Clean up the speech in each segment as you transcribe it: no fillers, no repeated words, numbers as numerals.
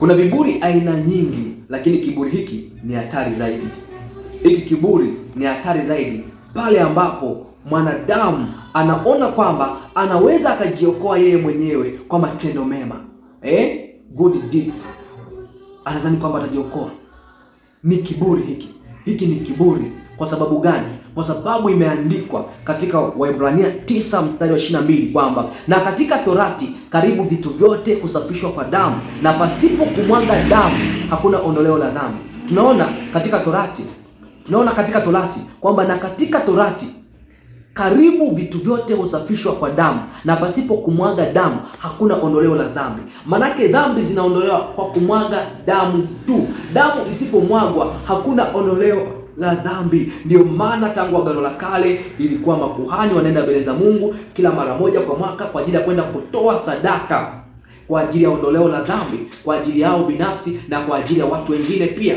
Kuna viburi aina nyingi, lakini kiburi hiki ni hatari zaidi. Hiki kiburi ni hatari zaidi pale ambapo mwanadamu anaona kwamba anaweza akajiokoa yeye mwenyewe kwa matendo mema, good deeds. Anadhani kwamba atajiokoa. Ni kiburi hiki. Hiki ni kiburi. Kwa sababu gani? Kwa sababu imeandikwa katika Waebrania 9 mstari wa 22 kwamba na katika Torati karibu vitu vyote kusafishwa kwa damu, na pasipo kumwaga damu hakuna ondoleo la dhambi. Tunaona katika Torati kwamba na katika Torati karibu vitu vyote husafishwa kwa damu, na pasipo kumwaga damu hakuna ondoleo la dhambi. Manake dhambi zinaondolewa kwa kumwaga damu tu. Damu isipomwagwa hakuna ondoleo la dhambi. Ndio maana tangu Agano la Kale ilikuwa makuhani wanaenda mbele za Mungu kila mara moja kwa mwaka kwa ajili ya kwenda kutoa sadaka kwa ajili ya ondoleo la dhambi, kwa ajili yao binafsi na kwa ajili ya watu wengine pia.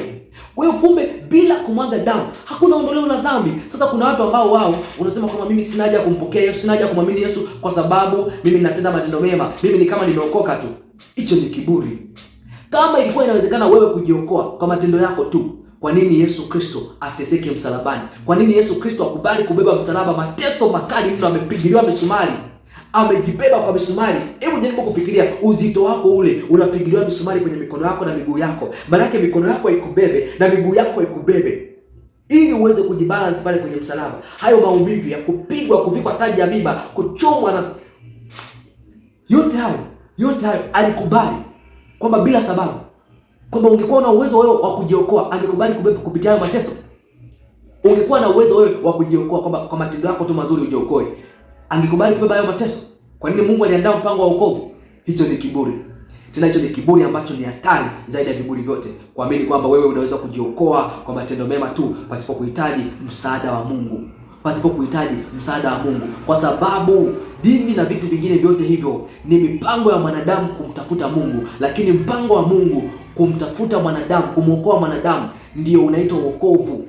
Kwa hiyo kumbe, bila kumwaga damu hakuna ondoleo la dhambi. Sasa kuna watu ambao wao unasema kwamba mimi sina haja kumpokea Yesu, sina haja kumwamini Yesu kwa sababu mimi ninatenda matendo mema, mimi ni kama nimeokoka tu. Hicho ni kiburi. Kama ilikuwa inawezekana wewe kujiokoa kwa matendo yako tu, kwa nini Yesu Kristo ateseke msalabani? Kwa nini Yesu Kristo akubali kubeba msalaba, mateso makali mno, amepigiliwa misumari, amejibeba kwa misumari? Hebu jaribu kufikiria uzito wako ule, unapigiliwa misumari kwenye mikono yako na miguu yako. Maana yake mikono yako ikubebe na miguu yako ikubebe ili uweze kujibalance pale kwenye msalaba. Hayo maumivu ya kupigwa, kuvikwa taji ya miba, kuchomwa na yote hayo alikubali, kwamba bila sababu, kwamba ungekuwa na uwezo wewe wa kujiokoa angekubali kubeba kupitia hayo mateso. Ungekuwa na uwezo wewe wa kujiokoa kwamba kwa matendo yako tu mazuri ujiokoe, angekubali kubeba hayo mateso. Kwa nini? Mungu aliandaa mpango wa wokovu. Hicho ni kiburi. Tena hicho ni kiburi ambacho ni hatari zaidi ya viburi vyote, kuamini kwamba wewe unaweza kujiokoa kwa matendo mema tu pasipo kuhitaji msaada wa Mungu, kwa sababu dini na vitu vingine vyote hivyo ni mipango ya mwanadamu kumtafuta Mungu, lakini mpango wa Mungu kumtafuta mwanadamu, kumwokoa mwanadamu, ndio unaitwa wokovu.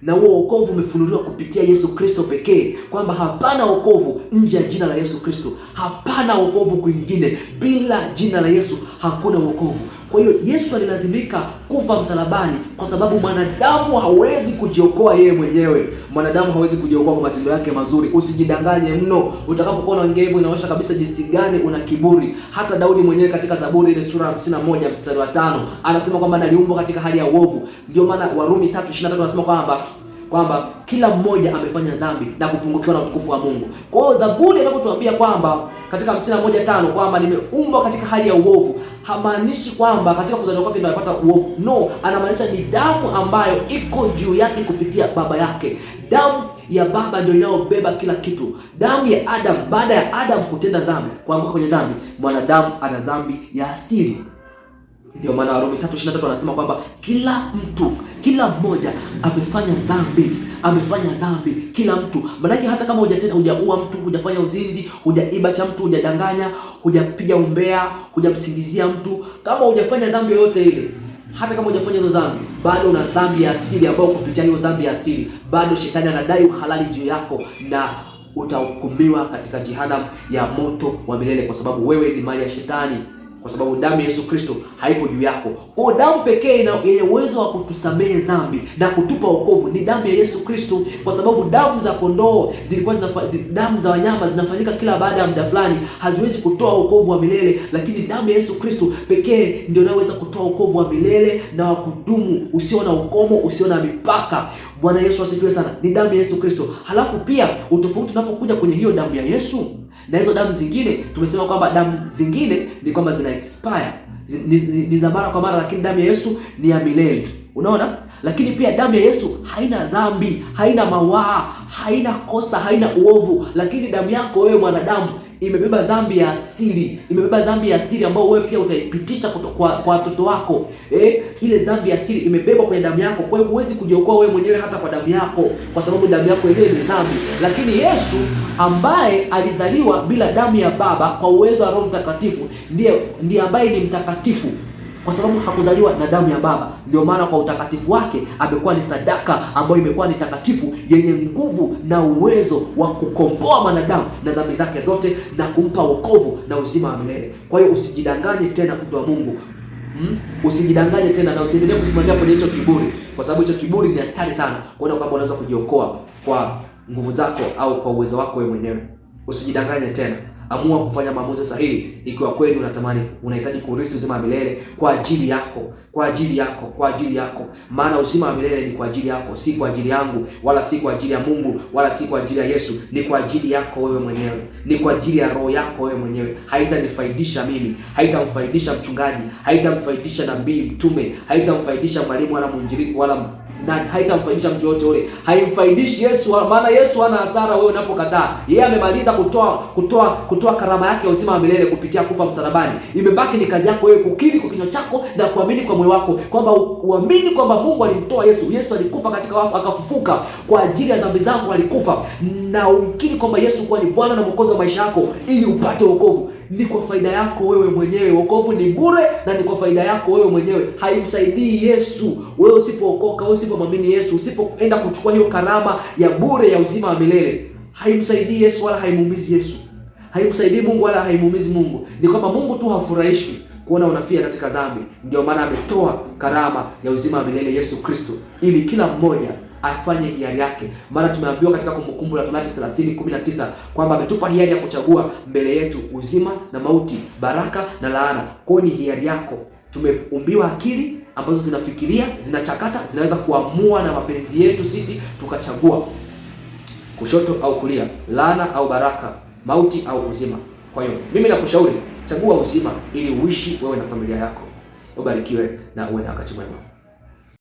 Na huo wokovu umefunuliwa kupitia Yesu Kristo pekee, kwamba hapana wokovu nje ya jina la Yesu Kristo. Hapana wokovu kwingine, bila jina la Yesu hakuna wokovu. Kwa hiyo Yesu alilazimika kufa msalabani kwa sababu mwanadamu hawezi kujiokoa yeye mwenyewe. Mwanadamu hawezi kujiokoa kwa matendo yake mazuri. Usijidanganye mno. Utakapokuwa unaongea hivyo, inaonyesha kabisa jinsi gani una kiburi. Hata Daudi mwenyewe katika Zaburi ile sura 51 mstari wa 5 anasema kwamba naliumbwa katika hali ya uovu. Ndio maana Warumi 3:23 anasema kwamba kila mmoja amefanya dhambi na kupungukiwa na utukufu wa Mungu. Kwa hiyo Zaburi anapotuambia kwamba katika 51:5 kwamba nimeumbwa katika hali ya uovu, hamaanishi kwamba katika kuzaliwa kwake ndio anapata uovu. No, anamaanisha ni damu ambayo iko juu yake kupitia baba yake. Damu ya baba ndio inayobeba kila kitu. Damu ya Adam, baada ya Adam kutenda dhambi, kuanguka kwenye dhambi, mwanadamu ana dhambi ya asili. Ndio maana Warumi 3:23 anasema kwamba kila mmoja amefanya dhambi, kila mtu. Maana hata kama hujaua mtu, hujafanya uzinzi, hujaiba cha mtu, hujadanganya, hujapiga umbea, hujamsingizia mtu, kama hujafanya dhambi yoyote ile, hata kama hujafanya hizo dhambi, bado una dhambi ya asili, ambayo kupitia hiyo dhambi ya asili bado shetani anadai uhalali juu yako, na utahukumiwa katika jehanamu ya moto wa milele, kwa sababu wewe ni mali ya shetani, kwa sababu damu ya Yesu Kristo haipo juu yako. Kwa damu pekee yenye uwezo wa kutusamehe dhambi na kutupa wokovu ni damu ya Yesu Kristo, kwa sababu damu za kondoo damu za wanyama zinafanyika kila baada ya muda fulani, haziwezi kutoa wokovu wa milele, lakini damu ya Yesu Kristo pekee ndio inaweza kutoa wokovu wa milele na wa kudumu, usio na ukomo, usio na mipaka. Bwana Yesu asifiwe sana. Ni damu ya Yesu Kristo. Halafu pia utofauti unapokuja kwenye hiyo damu ya Yesu na hizo damu zingine, tumesema kwamba damu zingine ni kwamba zina expire, ni za mara kwa mara, lakini damu ya Yesu ni ya milele. Unaona? Lakini pia damu ya Yesu haina dhambi, haina mawaa, haina kosa, haina uovu, lakini damu yako wewe mwanadamu imebeba dhambi ya asili, ambayo wewe pia utaipitisha kwa watoto wako. Ile dhambi ya asili imebeba kwenye damu yako. Kwa hiyo huwezi kujiokoa wewe mwenyewe hata kwa damu yako, kwa sababu damu yako yenyewe ni dhambi. Lakini Yesu ambaye alizaliwa bila damu ya baba kwa uwezo wa Roho Mtakatifu ndiye ambaye ni mtakatifu, kwa sababu hakuzaliwa na damu ya baba. Ndio maana kwa utakatifu wake amekuwa ni sadaka ambayo imekuwa ni takatifu, yenye nguvu na uwezo wa kukomboa mwanadamu na dhambi zake zote na kumpa wokovu na uzima wa milele. Kwa hiyo usijidanganye tena, mtu wa Mungu. Usijidanganye tena na usiendelee kusimamia kwenye hicho kiburi, kwa sababu hicho kiburi ni hatari sana, kuona kwamba unaweza kujiokoa kwa nguvu zako au kwa uwezo wako wewe mwenyewe. Usijidanganye tena. Amua kufanya maamuzi sahihi ikiwa kweli unahitaji kurithi uzima wa milele kwa ajili yako, kwa ajili yako, kwa ajili yako. Maana uzima wa milele ni kwa ajili yako, si kwa ajili yangu, wala si kwa ajili ya Mungu, wala si kwa ajili ya Yesu. Ni kwa ajili yako wewe mwenyewe, ni kwa ajili ya roho yako wewe mwenyewe. Haitanifaidisha mimi, haitamfaidisha mchungaji, haitamfaidisha nabii, mtume, haitamfaidisha mwalimu wala mwinjilisti wala na haitamfaidisha mtu yote ule. Haimfaidishi Yesu, maana Yesu hana hasara wewe unapokataa. Yeye amemaliza kutoa karama yake ya uzima wa milele kupitia kufa msalabani. Imebaki ni kazi yako wewe kukiri kwa kinywa chako na kuamini kwa moyo wako kwamba uamini kwamba Mungu alimtoa Yesu. Yesu alikufa katika wafu akafufuka kwa ajili ya dhambi zako, alikufa, na ukiri kwamba Yesu kuwa ni Bwana na Mwokozi wa maisha yako ili upate wokovu. Ni kwa faida yako wewe mwenyewe. Wokovu ni bure na ni kwa faida yako wewe mwenyewe. Haimsaidii Yesu wewe usipookoka, wewe usipomwamini Yesu, usipoenda kuchukua hiyo karama ya bure ya uzima wa milele. Haimsaidii Yesu wala haimuumizi Yesu. Haimsaidii Mungu wala haimuumizi Mungu. Ni kwamba Mungu tu hafurahishwi kuona unafia katika dhambi. Ndio maana ametoa karama ya uzima wa milele Yesu Kristo, ili kila mmoja afanye hiari yake. Maana tumeambiwa katika Kumbukumbu la Torati 30:19 kwamba ametupa hiari ya kuchagua mbele yetu uzima na mauti, baraka na laana. Kwa ni hiari yako. Tumeumbiwa akili ambazo zinafikiria, zinachakata, zinaweza kuamua na mapenzi yetu sisi tukachagua kushoto au kulia, laana au baraka, mauti au uzima. Kwa hiyo mimi nakushauri chagua uzima ili uishi wewe na familia yako. Ubarikiwe na uwe na wakati mwema.